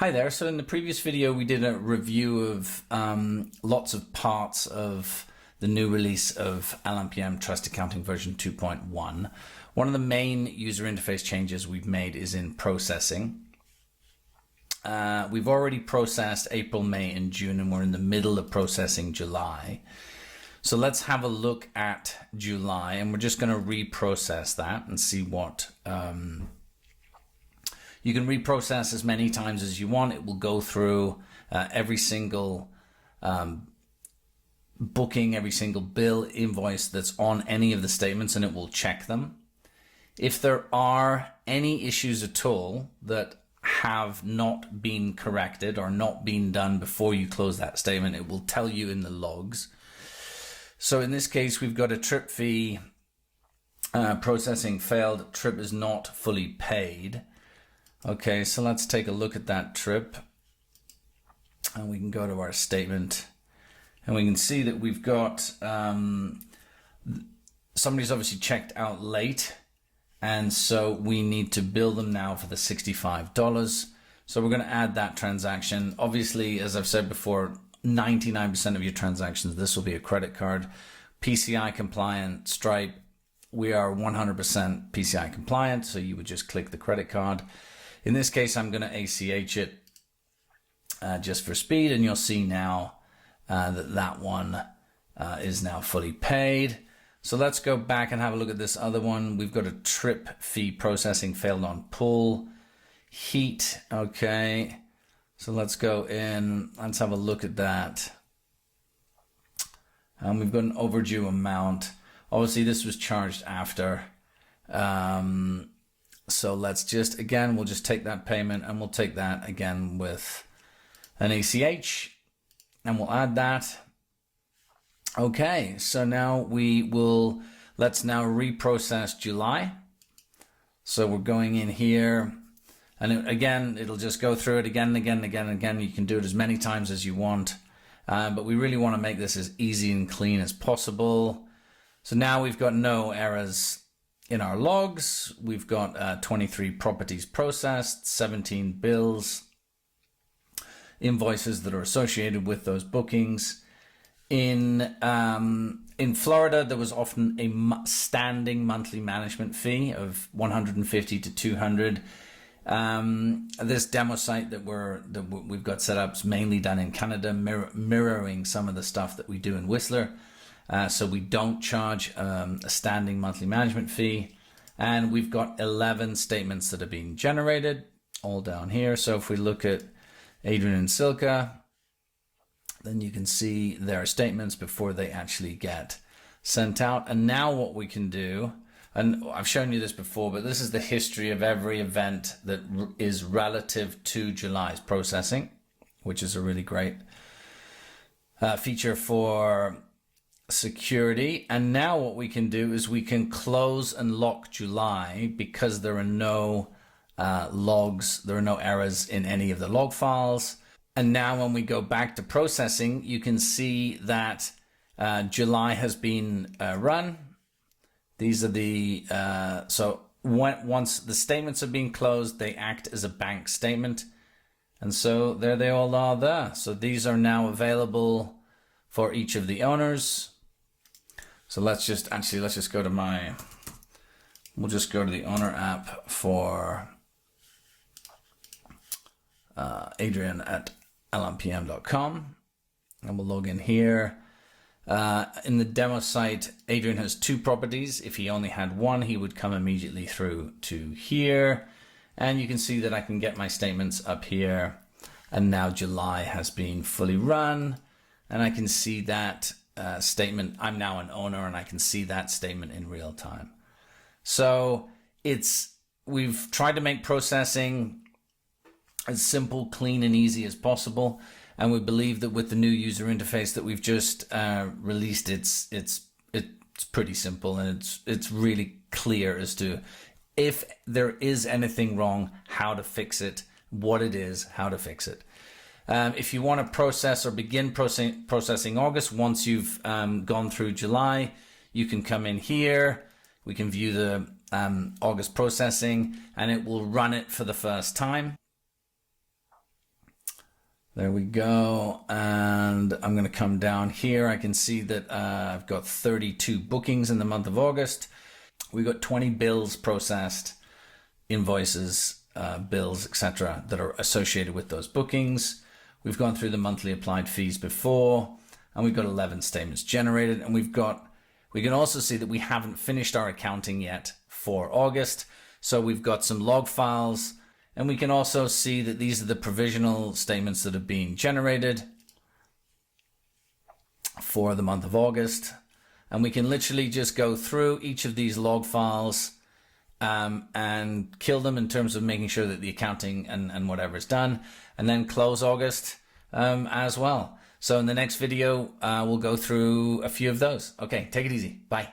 Hi there. So in the previous video, we did a review of lots of parts of the new release of LMPM Trust Accounting version 2.1. One of the main user interface changes we've made is in processing. We've already processed April, May, and June, and we're in the middle of processing July. So let's have a look at July, and we're just going to reprocess that and see what... You can reprocess as many times as you want. It will go through every single booking, every single bill, invoice that's on any of the statements, and it will check them. If there are any issues at all that have not been corrected or not been done before you close that statement, it will tell you in the logs. So in this case, we've got a trip fee processing failed. Trip is not fully paid. Okay, so let's take a look at that trip, and we can go to our statement, and we can see that we've got somebody's obviously checked out late, and so we need to bill them now for the $65. So we're going to add that transaction. Obviously, as I've said before, 99% of your transactions, this will be a credit card. PCI compliant, Stripe, we are 100% PCI compliant, so you would just click the credit card. In this case, I'm going to ACH it just for speed, and you'll see now that one is now fully paid. So let's go back and have a look at this other one. We've got a trip fee processing failed on pull. Heat, okay. So let's go in, let's have a look at that. We've got an overdue amount. Obviously, this was charged after. So let's just, again, we'll just take that payment and we'll take that again with an ACH and we'll add that. Okay, so now let's now reprocess July. So we're going in here, and again, it'll just go through it again and again and again and again. You can do it as many times as you want, but we really want to make this as easy and clean as possible. So now we've got no errors in our logs. We've got 23 properties processed, 17 bills, invoices that are associated with those bookings. In Florida, there was often a standing monthly management fee of $150 to $200. This demo site that we've got set up is mainly done in Canada, mirroring some of the stuff that we do in Whistler. So we don't charge a standing monthly management fee. And we've got 11 statements that are being generated all down here. So if we look at Adrian and Silka, then you can see their statements before they actually get sent out. And now what we can do, and I've shown you this before, but this is the history of every event that is relative to July's processing, which is a really great feature for security. And now what we can do is we can close and lock July because there are no logs, there are no errors in any of the log files. And now when we go back to processing, you can see that July has been run. These are the, once the statements are being closed, they act as a bank statement. And so there they all are there. So these are now available for each of the owners. So let's just go to we'll just go to the owner app for Adrian at lmpm.com, and we'll log in here. In the demo site, Adrian has 2 properties. If he only had one, he would come immediately through to here. And you can see that I can get my statements up here. And now July has been fully run. And I can see that statement. I'm now an owner, and I can see that statement in real time. So we've tried to make processing as simple, clean, and easy as possible. And we believe that with the new user interface that we've just released, it's pretty simple, and it's really clear as to if there is anything wrong, how to fix it, what it is, how to fix it. If you want to process or begin processing August, once you've gone through July, you can come in here. We can view the August processing, and it will run it for the first time. There we go. And I'm going to come down here. I can see that I've got 32 bookings in the month of August. We got 20 bills processed, invoices, bills, etc. that are associated with those bookings. We've gone through the monthly applied fees before, and we've got 11 statements generated. And we can also see that we haven't finished our accounting yet for August. So we've got some log files, and we can also see that these are the provisional statements that have been generated for the month of August. And we can literally just go through each of these log files and kill them in terms of making sure that the accounting and whatever is done, and then close August as well. So in the next video, we'll go through a few of those. Okay, take it easy. Bye.